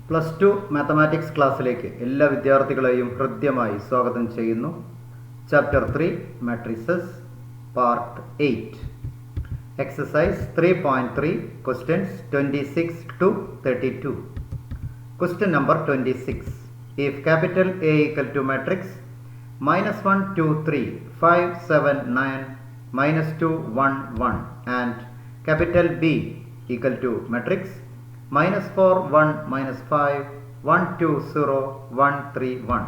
+2 mathematics ക്ലാസ്സിലേക്ക് എല്ലാ വിദ്യാർത്ഥികളെയും ഹൃദ്യമായി സ്വാഗതം ചെയ്യുന്നു. Chapter 3 matrices part 8 exercise 3.3 questions 26 to 32. Question number 26. If capital A equal to matrix -1 2 3 5 7 9 -2 1 1 and capital B equal to matrix -4 1 -5 1 2 0 1 3 1,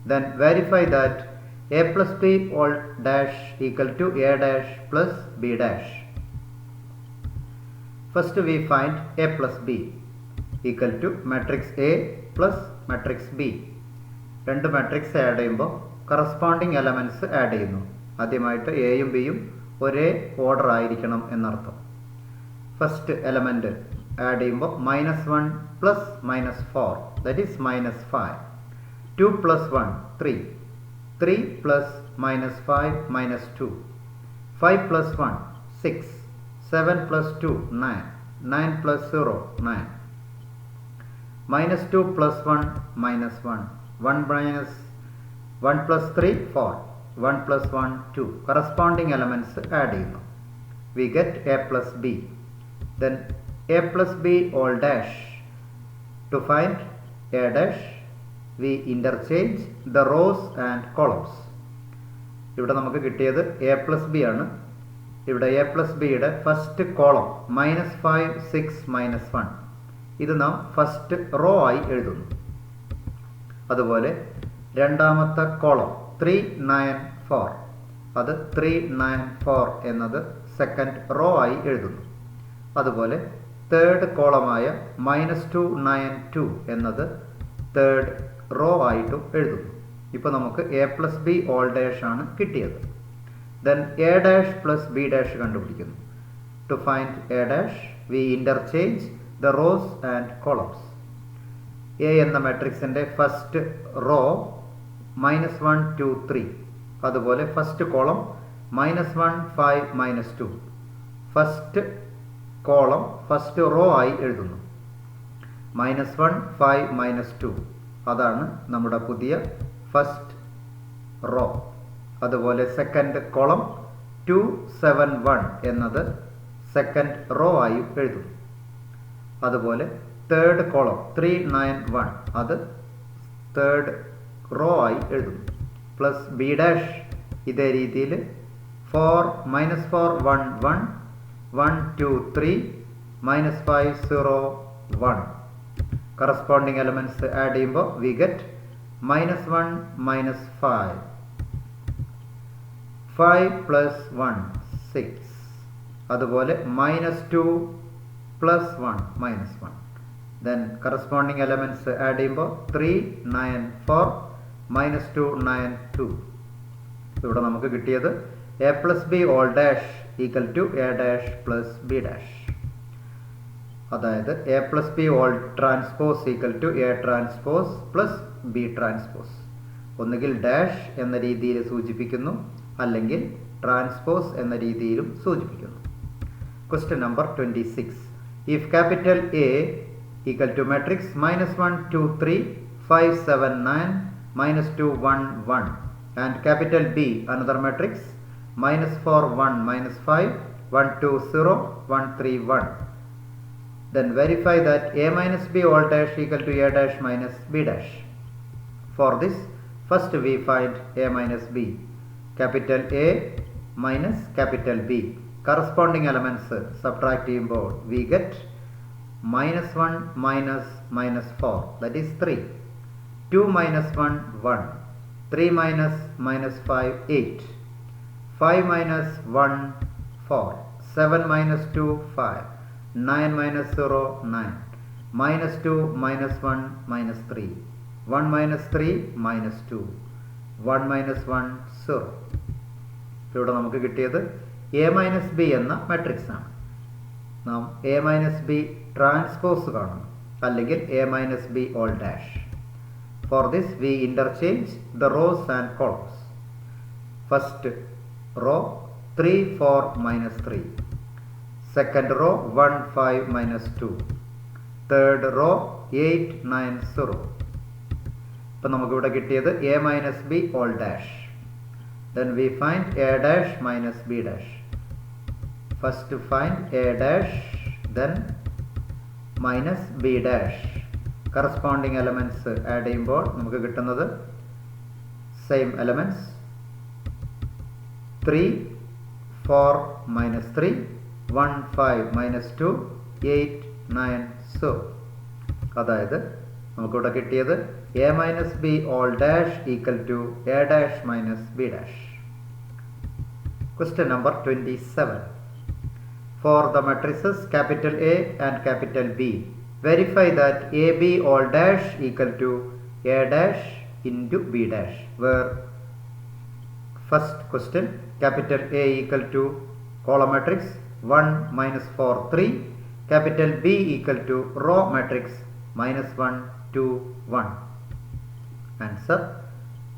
then verify that a plus b all dash equal to a dash plus b dash. First we find a plus b equal to matrix A plus matrix B. രണ്ട് matrix add ചെയ്യുമ്പോൾ corresponding elements add ചെയ്യുന്നു. ആദ്യമായിട്ട് എയും ബിയും ഒരേ order ആയിരിക്കണം എന്നർത്ഥം. First element add ചെയ്യുമ്പോൾ -1 plus -4, that is -5. 2 plus 1 3, 3 plus -5 -2, 5 plus 1 6, 7 plus 2 9, 9 plus 0 9, -2 plus 1 -1, 1 minus 1 plus 3 4, 1 plus 1 2. Corresponding elements add ചെയ്യുന്നു. We get a plus b. Then a plus b all dash. To find a dash, we interchange the rows and columns. ഇവിടെ നമുക്ക് കിട്ടിയത് a plus b ആണ്. ഇവിടെ a plus bയുടെ first column -5 6 -1, ഇത് നാം first row ആയി എഴുതുന്നു. അതുപോലെ രണ്ടാമത്തെ കോളം 3 9 4, അത് 3 9 4 എന്നത് സെക്കൻഡ് റോ ആയി എഴുതുന്നു. അതുപോലെ തേർഡ് കോളമായ -2 9 2 എന്നത് തേർഡ് റോ ആയിട്ടും എഴുതുന്നു. ഇപ്പോൾ നമുക്ക് a plus b all dash ആണ് കിട്ടിയത്. Then a dash plus b dash കണ്ടുപിടിക്കുന്നു. To find a dash we interchange the rows and columns. a എന്ന മാട്രിക്സിൻ്റെ ഫസ്റ്റ് റോ -1 2 3, അതുപോലെ first column -1 5 -2, first column first row ആയി എഴുതുന്നു. -1 5 -2, അതാണ് നമ്മുടെ പുതിയ ഫസ്റ്റ് റോ. അതുപോലെ സെക്കൻഡ് കോളം 2 7 1 എന്നത് സെക്കൻഡ് റോ ആയി എഴുതുന്നു. അതുപോലെ തേർഡ് കോളം 3 9 1, അത് തേർഡ് റോ ആയി എഴുതുന്നു. പ്ലസ് ബി ഡാഷ് ഇതേ രീതിയിൽ 4 -4 1 1 1 2 3 -5 0 1. കറസ്പോണ്ടിങ് എലമെൻറ്റ്സ് ആഡ് ചെയ്യുമ്പോൾ വി ഗെറ്റ് -1 -5, 5 plus 1 6, അതുപോലെ -2 plus 1 -1. Then corresponding elements add ചെയ്യുമ്പോൾ 3 9 4 -2 9 2. ഇവിടെ നമുക്ക് കിട്ടിയത് a plus b all dash equal to a dash plus b dash. അതായത് a plus b all transpose equal to a transpose plus b transpose. ഒന്നുകിൽ dash എന്ന രീതിയിൽ സൂചിപ്പിക്കുന്നു, അല്ലെങ്കിൽ ട്രാൻസ്പോസ് എന്ന രീതിയിലും സൂചിപ്പിക്കുന്നു. Question number 26. If capital A equal to matrix -1 2 3 5 7 9 -2 1 1 and capital B another matrix -4 1 -5 1 2 0 1 3 1, then verify that a minus b all dash equal to a dash minus b dash. For this, first we find a minus b, capital A minus capital B. Corresponding elements subtract ചെയ്യുമ്പോൾ we get -1 minus -4, that is 3, 2 minus 1 1, 3 minus -5 8, 5 minus 1 4, 7 minus 2 5, 9 minus 0 9, -2 -1 -3, 1 minus 3 -2, 1 minus 1 0. ഇവിടെ നമുക്ക് കിട്ടിയത് a minus b എന്ന matrix ആണ്. നാം a minus b transpose കാണുന്നു, അല്ലെങ്കിൽ a minus b all dash. For this we interchange the rows and columns. First row 3 4 -3, second row 1 5 -2, third row 890. ഇപ്പോൾ നമുക്കിവിടെ കിട്ടിയത് a minus b all dash. Then we find a dash minus b dash. First find a dash, then minus b dash. Corresponding elements add ചെയ്യുമ്പോൾ നമുക്ക് കിട്ടുന്നത് same elements 3 4 minus 3 1 5 minus 2 8 9 so അതായത് നമുക്കിവിടെ കിട്ടിയത് a minus b all dash equal to a dash minus b dash. Question number 27. For the matrices capital A and capital B, verify that AB all dash equal to A dash into B dash, where first question capital A equal to column matrix 1 minus 4 3, capital B equal to row matrix minus 1 2 1. Answer,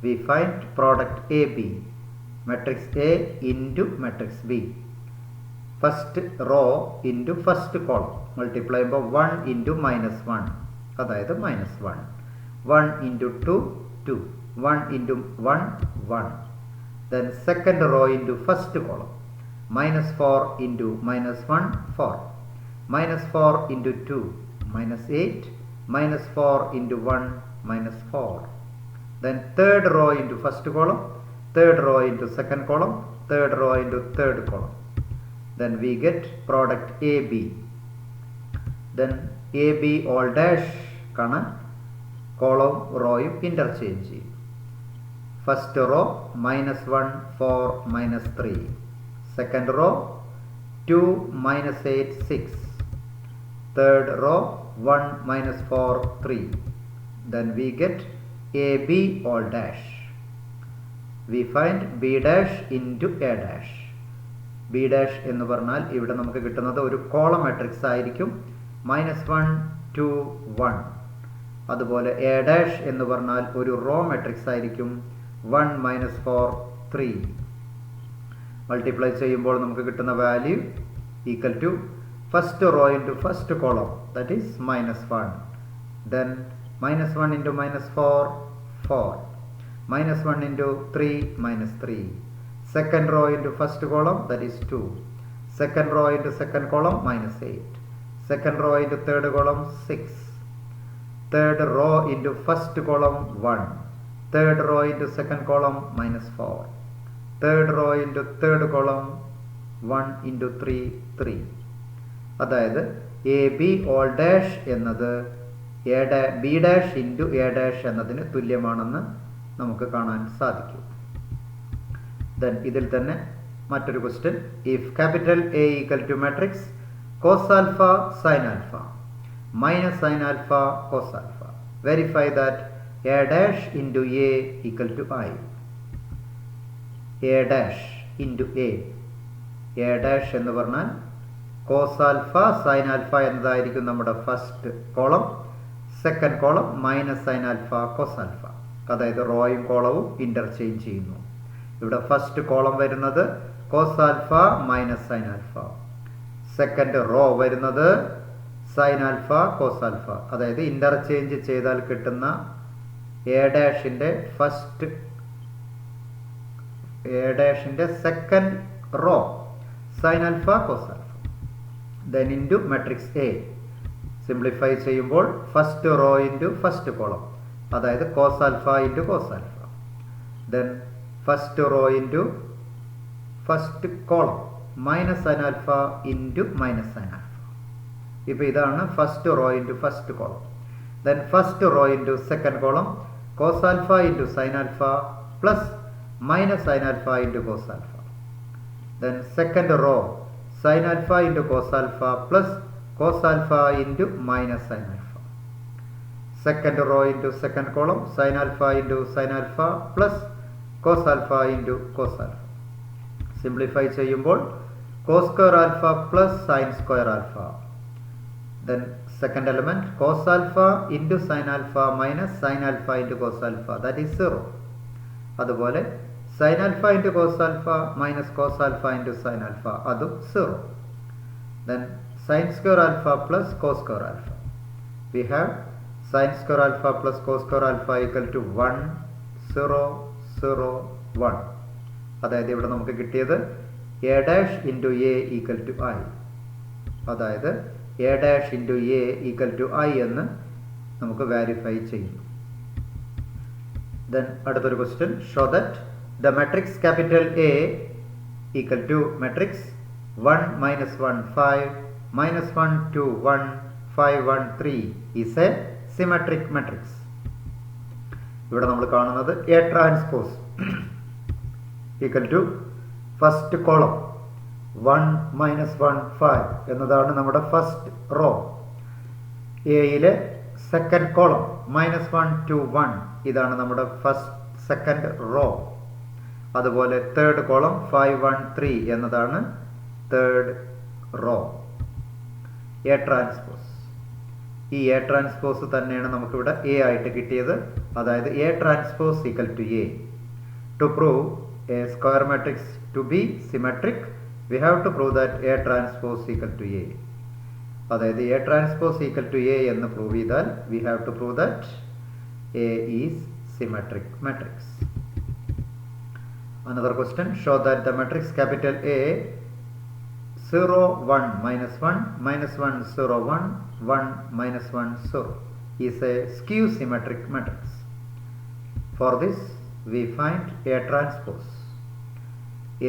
we find product AB, matrix A into matrix B. First row into first column multiply by 1 into minus 1, അതായത് minus 1. 1 into 2 2, 1 into 1 1. Then second row into first column minus 4 into minus 1 4, minus 4 into 2 minus 8, minus 4 into 1 minus 4. Then third row into first column, third row into second column, third row into third column. Then we get product AB. Then AB all dash kana column row interchange. First row minus 1 4 minus 3, second row 2 minus 8 6, third row 1 minus 4 3. Then we get AB all dash. We find B dash into A dash. B dash എന്ന് പറഞ്ഞാൽ ഇവിടെ നമുക്ക് കിട്ടുന്നത് ഒരു column matrix ആയിരിക്കും minus 1 2 1. അതുപോലെ A dash എന്ന് പറഞ്ഞാൽ ഒരു റോ മാട്രിക്സ് ആയിരിക്കും 1 minus 4 3. മൾട്ടിപ്ലൈ ചെയ്യുമ്പോൾ നമുക്ക് കിട്ടുന്ന value equal to first row into first column, that is minus 1. Then minus 1 into minus 4 4, minus 1 into 3 minus 3. Second row into first column, that is 2. Second row into second column minus 8. Second row into third column 6. Third row into first column 1. Third row into second column minus 4. Third row into third column 1 into 3 3. അതായത് A B whole dash എന്നത് B dash into A dash എന്നതിന് തുല്യമാണെന്ന് നമുക്ക് കാണാൻ സാധിക്കും. Then ഇതിൽ തന്നെ മറ്റൊരു question, if capital A equal to matrix cos alpha sin alpha minus sign alpha cos alpha, verify that A dash into A equal to I. A dash into A dash എന്ന് പറഞ്ഞാൽ cos alpha sin alpha എന്നതായിരിക്കും നമ്മുടെ first column. Second column minus sign alpha cos alpha, അതായത് റോയും കോളവും interchange ചെയ്യുന്നു. ഇവിടെ first column വരുന്നത് cos alpha minus sign alpha, second row വരുന്നത് സൈൻ ആൽഫ കോസ് ആൽഫ, അതായത് ഇൻ്റർചേഞ്ച് ചെയ്താൽ കിട്ടുന്ന എ ഡാഷിൻ്റെ second row sine alpha cos alpha. Then into matrix A simplify ചെയ്യുമ്പോൾ first row into first column, അതായത് cos alpha into cos alpha. Then first row into first column minus sign alpha into minus sign alpha. ഇപ്പോൾ ഇതാണ് first row into first column. Then first row into second column cos alpha into sin alpha plus minus sign alpha into cos alpha. Then second row sin alpha into cos alpha plus cos alpha into minus sin alpha. Second row into second column sin alpha into sin alpha plus cos alpha into cos alpha. Simplify ചെയ്യുമ്പോൾ cos square alpha plus sin square alpha. Then second element cos alpha into sin alpha minus sin alpha into cos alpha, that is 0. അതുപോലെ sin alpha into cos alpha minus cos alpha into sin alpha, അതും 0. Then sin square alpha plus cos square alpha. we have sin square alpha plus cos square alpha equal to 1 0 0 1. അതായത് ഇവിടെ നമുക്ക് കിട്ടിയത് a dash into a equal to I. അതായത് a dash into a equal to I എന്ന് നമുക്ക് verify ചെയ്യും. Then അടുത്തൊരു question, show that the matrix capital A equal to matrix 1 minus 1 5 minus 1 2 1 5 1 3 is a symmetric matrix. ഇവിടെ നമ്മൾ കാണുന്നത് A transpose equal to first column 1 minus 1 5 എന്നതാണ് നമ്മുടെ first row. എയിലെ സെക്കൻഡ് കോളം -1 2 1 ഇതാണ് നമ്മുടെ സെക്കൻഡ് റോ. അതുപോലെ തേർഡ് കോളം 5 1 3 എന്നതാണ് തേർഡ് റോ. എ ട്രാൻസ്പോസ്, ഈ എ ട്രാൻസ്പോസ് തന്നെയാണ് നമുക്കിവിടെ എ ആയിട്ട് കിട്ടിയത്. അതായത് A transpose equal to A. To prove a square matrix to be symmetric we have to prove that A transpose equal to A. അതായത് A transpose equal to A എന്ന് prove ചെയ്താൽ we have to prove that A is symmetric matrix. Another question, show that the matrix capital A 0 1 minus 1 minus 1 0 1 1 minus 1 0 is a skew symmetric matrix. For this we find A transpose.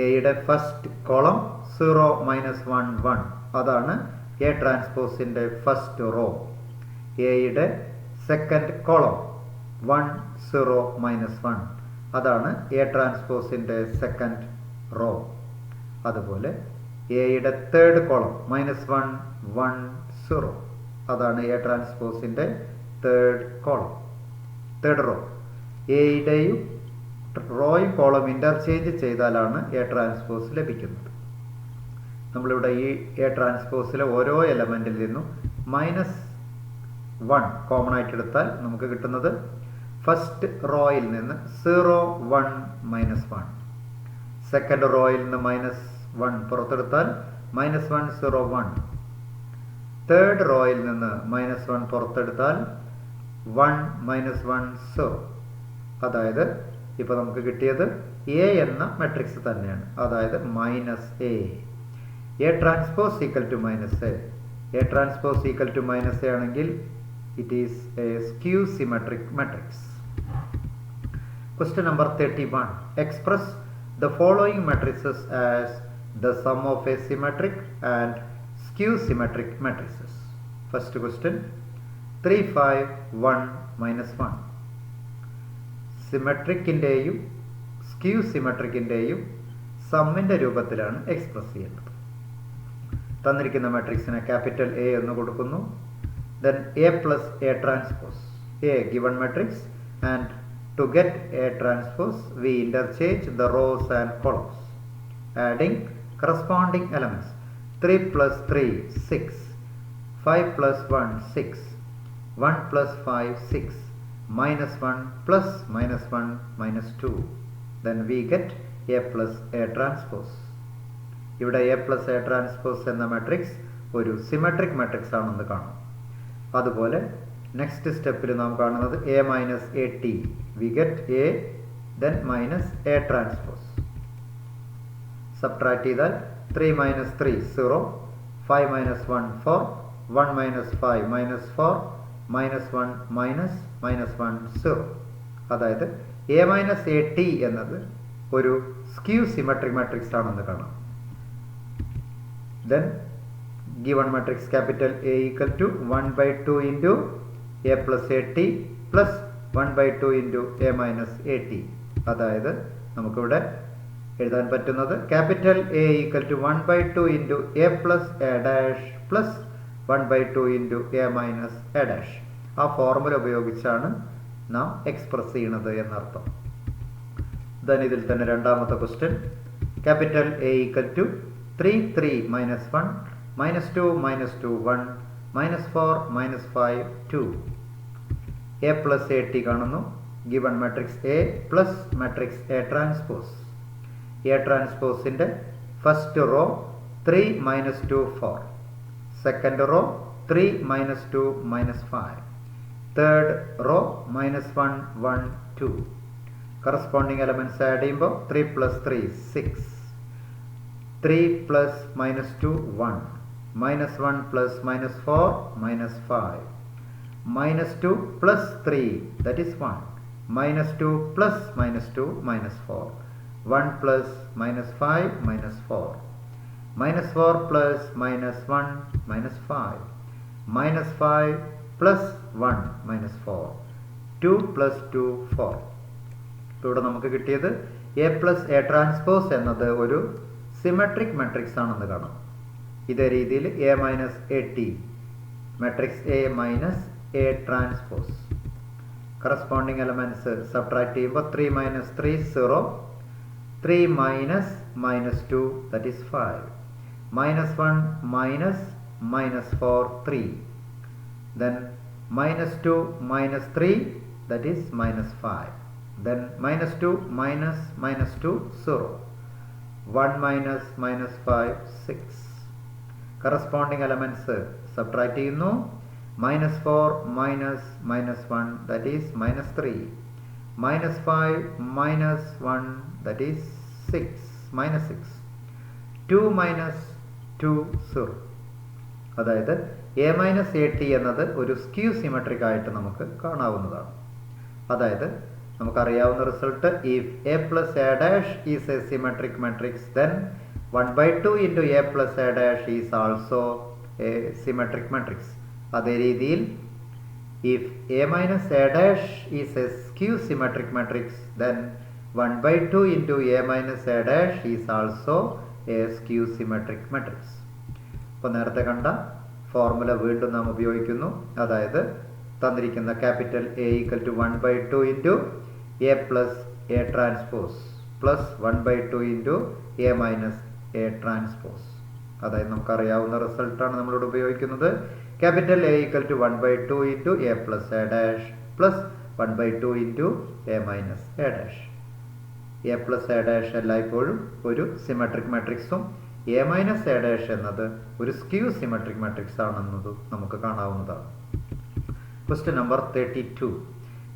എയുടെ first column 0 minus 1 1 അതാണ് A ട്രാൻസ്പോസിൻ്റെ first raw. എയുടെ second column 1 0 minus 1 അതാണ് A ട്രാൻസ്പോസിൻ്റെ second row. അതുപോലെ എയുടെ third column -1 1 0 അതാണ് A ട്രാൻസ്പോസിൻ്റെ third column, third row. എയുടെയും റോയും കോളം ഇൻ്റർചേഞ്ച് ചെയ്താലാണ് എ ട്രാൻസ്പോസ് ലഭിക്കുന്നത്. നമ്മളിവിടെ ഈ എ ട്രാൻസ്പോസിലെ ഓരോ എലമെൻറ്റിൽ നിന്നും -1 കോമൺ ആയിട്ട് എടുത്താൽ നമുക്ക് കിട്ടുന്നത് ഫസ്റ്റ് റോയിൽ നിന്ന് 0 1 -1, സെക്കൻഡ് റോയിൽ നിന്ന് -1 പുറത്തെടുത്താൽ -1 0 1, തേർഡ് റോയിൽ നിന്ന് -1 പുറത്തെടുത്താൽ 1 -1 0. അതായത് ഇപ്പോൾ നമുക്ക് കിട്ടിയത് എ എന്ന മെട്രിക്സ് തന്നെയാണ്. അതായത് -A. A transpose equal to -A. A transpose equal to -A ആണെങ്കിൽ it is a skew symmetric matrix. Question number 31. Express the following matrices as the sum of a symmetric and skew symmetric matrices. First question, 3 5 1 -1. സിമെട്രിക്കിൻ്റെയും skew സിമെട്രിക്കിൻ്റെയും സമ്മിൻ്റെ രൂപത്തിലാണ് express ചെയ്യുന്നത്. തന്നിരിക്കുന്ന മാട്രിക്സിനെ capital A എന്ന് കൊടുക്കുന്നു. Then A plus A transpose, A given matrix, and to get A transpose we interchange the rows and columns adding corresponding elements. 3 + 3 6, 5 + 1 6, 1 + 5 6, -1 plus -1 -2. Then we get A plus A transpose. ഇവിടെ A plus A transpose എന്ന matrix ഒരു symmetric matrix ആണെന്ന് കാണാം. അതുപോലെ next സ്റ്റെപ്പിൽ നാം കാണുന്നത് A minus AT. We get A then minus A transpose. Subtract ചെയ്താൽ 3 minus 3 0, 5 minus 1 4, 1 minus 5 minus 4, -1 -1 0. അതായത് A minus AT എന്നത് ഒരു സ്ക്യൂ സിമെട്രിക് മാട്രിക്സ് ആണെന്ന് കാണാം. Then given matrix capital A equal to 1/2 into A plus AT plus 1/2 into A minus AT. അതായത് നമുക്കിവിടെ എഴുതാൻ പറ്റുന്നത് capital A equal to 1/2 into A plus A dash plus 1/2 into A minus A dash. ആ formula ഉപയോഗിച്ചാണ് നാം express ചെയ്യുന്നത് എന്നർത്ഥം. Then ഇതിൽ തന്നെ രണ്ടാമത്തെ question, capital A equal to 3 3 -1 -2 -2 1 -4 -5 2. A plus AT കാണുന്നു. Given matrix A plus matrix A transpose. A ട്രാൻസ്പോസിൻ്റെ first row 3 -2 4, second row 3 minus 2 minus 5. Third row minus 1 1 2. Corresponding elements add ചെയ്യുമ്പോൾ 3 plus 3 6. 3 plus minus 2 1. Minus 1 plus minus 4 minus 5. Minus 2 plus 3 that is 1. Minus 2 plus minus 2 minus 4. 1 plus minus 5 minus 4. Minus 4 plus minus 1 minus 5. Minus 5 plus 1 minus 4. 2 plus 2 4. ഇവിടെ നമുക്ക് കിട്ടിയത് A plus A transpose എന്നത് ഒരു symmetric matrix ആണെന്ന് കാണാം. ഇതേ രീതിയിൽ A minus A T matrix A minus A transpose. Corresponding elements subtract ചെയ്യുമ്പോൾ 3 minus 3 0. 3 minus minus 2 that is 5. Minus 1 minus minus 4 3. Then minus 2 minus 3 that is minus 5. Then minus 2 minus minus 2 0. 1 minus minus 5 6. Corresponding elements subtract ചെയ്യുന്നു. Minus 4 minus minus 1 that is minus 3. Minus 5 minus 1 that is 6 minus 6. 2 minus 2 0. അതായത് A minus A T എന്നത് ഒരു skew symmetric ആയിട്ട് നമുക്ക് കാണാവുന്നതാണ്. അതായത് നമുക്കറിയാവുന്ന result if A plus A dash is a symmetric matrix then 1/2 into A plus A dash is also a symmetric matrix. അതേ രീതിയിൽ if A minus A dash is a skew symmetric matrix then 1/2 into A minus A dash is also a skew symmetric matrix. ഇപ്പോൾ നേരത്തെ കണ്ട formula വീണ്ടും നാം ഉപയോഗിക്കുന്നു. അതായത് തന്നിരിക്കുന്ന capital A equal to 1/2 into A plus A transpose plus 1/2 into A minus A transpose. അതായത് നമുക്കറിയാവുന്ന റിസൾട്ടാണ് നമ്മളിവിടെ ഉപയോഗിക്കുന്നത്. Capital A equal to 1/2 into A plus A dash plus 1/2 into A minus A dash. A plus A dash എല്ലായ്പ്പോഴും ഒരു symmetric മെട്രിക്സും A minus A dash എന്നത് ഒരു സ്ക്യൂ സിമെട്രിക് മെട്രിക്സ് ആണെന്നത് നമുക്ക് കാണാവുന്നതാണ്. Question number 32.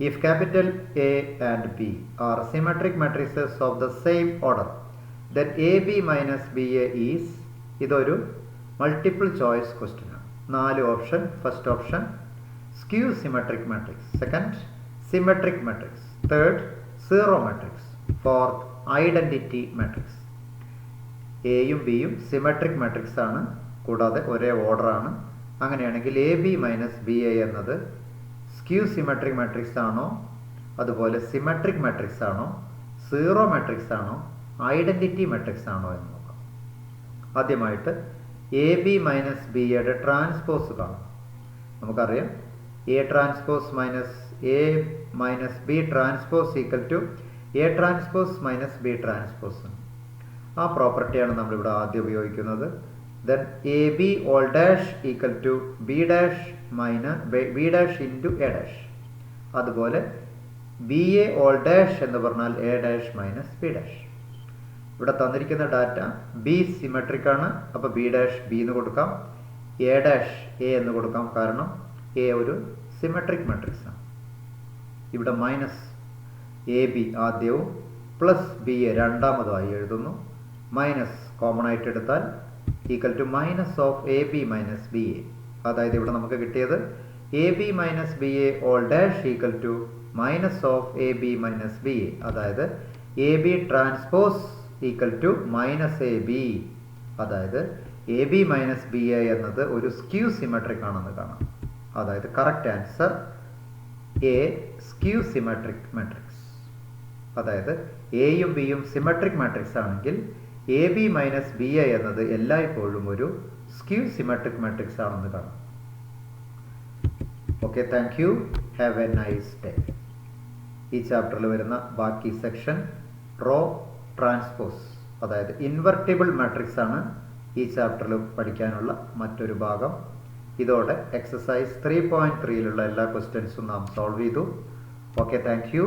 If capital A and B are symmetric matrices of the same order then A B minus B A is. ഇതൊരു multiple choice question ആണ്. 4 option. First option skew symmetric matrix. Second symmetric matrix. Third zero matrix. Fourth identity matrix. എയും ബിയും symmetric matrix ആണ്, കൂടാതെ ഒരേ order ആണ്. അങ്ങനെയാണെങ്കിൽ A B minus B A എന്നത് സ്ക്യൂ സിമെട്രിക് മെട്രിക്സ് ആണോ, അതുപോലെ സിമെട്രിക് മെട്രിക്സ് ആണോ, സീറോ മെട്രിക്സ് ആണോ, ഐഡന്റിറ്റി മെട്രിക്സ് ആണോ എന്ന് നോക്കാം. ആദ്യമായിട്ട് എ ബി മൈനസ് ബി എയുടെ ട്രാൻസ്പോസ് കാണും. നമുക്കറിയാം A transpose minus A minus B transpose equal to A transpose minus B transpose. ആ പ്രോപ്പർട്ടിയാണ് നമ്മളിവിടെ ആദ്യം ഉപയോഗിക്കുന്നത്. Then A B whole dash equal to B dash minus B dash into A dash. അതുപോലെ B A whole dash എന്ന് പറഞ്ഞാൽ A dash minus B dash. ഇവിടെ തന്നിരിക്കുന്ന ഡാറ്റ ബി സിമെട്രിക് ആണ്. അപ്പോൾ ബി ഡാഷ് ബി എന്ന് കൊടുക്കാം, എ ഡാഷ് എ എന്ന് കൊടുക്കാം. കാരണം എ ഒരു സിമെട്രിക് മെട്രിക്സ് ആണ്. ഇവിടെ മൈനസ് എ ബി ആദ്യവും പ്ലസ് ബി എ രണ്ടാമതുമായി എഴുതുന്നു. മൈനസ് കോമൺ ആയിട്ട് എടുത്താൽ equal to minus of A B minus B A. അതായത് ഇവിടെ നമുക്ക് കിട്ടിയത് A B minus B A whole dash equal to minus of A B minus B A. അതായത് A B transpose equal to minus A B. അതായത് A B minus B A എന്നത് ഒരു skew symmetric ആണെന്ന് കാണാം. അതായത് correct answer A skew symmetric matrix. അതായത് എയും ബിയും സിമെട്രിക് മെട്രിക്സ് ആണെങ്കിൽ A B minus B A എന്നത് എല്ലായ്പ്പോഴും ഒരു സ്ക്യൂ സിമെട്രിക് മെട്രിക്സ് ആണെന്ന് കാണാം. Okay, thank you. Have A nice day. ഈ ചാപ്റ്ററിൽ വരുന്ന ബാക്കി സെക്ഷൻ റോ ട്രാൻസ്പോസ്, അതായത് ഇൻവെർട്ടിബിൾ മാട്രിക്സ് ആണ് ഈ ചാപ്റ്ററിൽ പഠിക്കാനുള്ള മറ്റൊരു ഭാഗം. ഇതോടെ എക്സസൈസ് 3.3 എല്ലാ ക്വസ്റ്റ്യൻസും നാം സോൾവ് ചെയ്തു. Okay, thank you.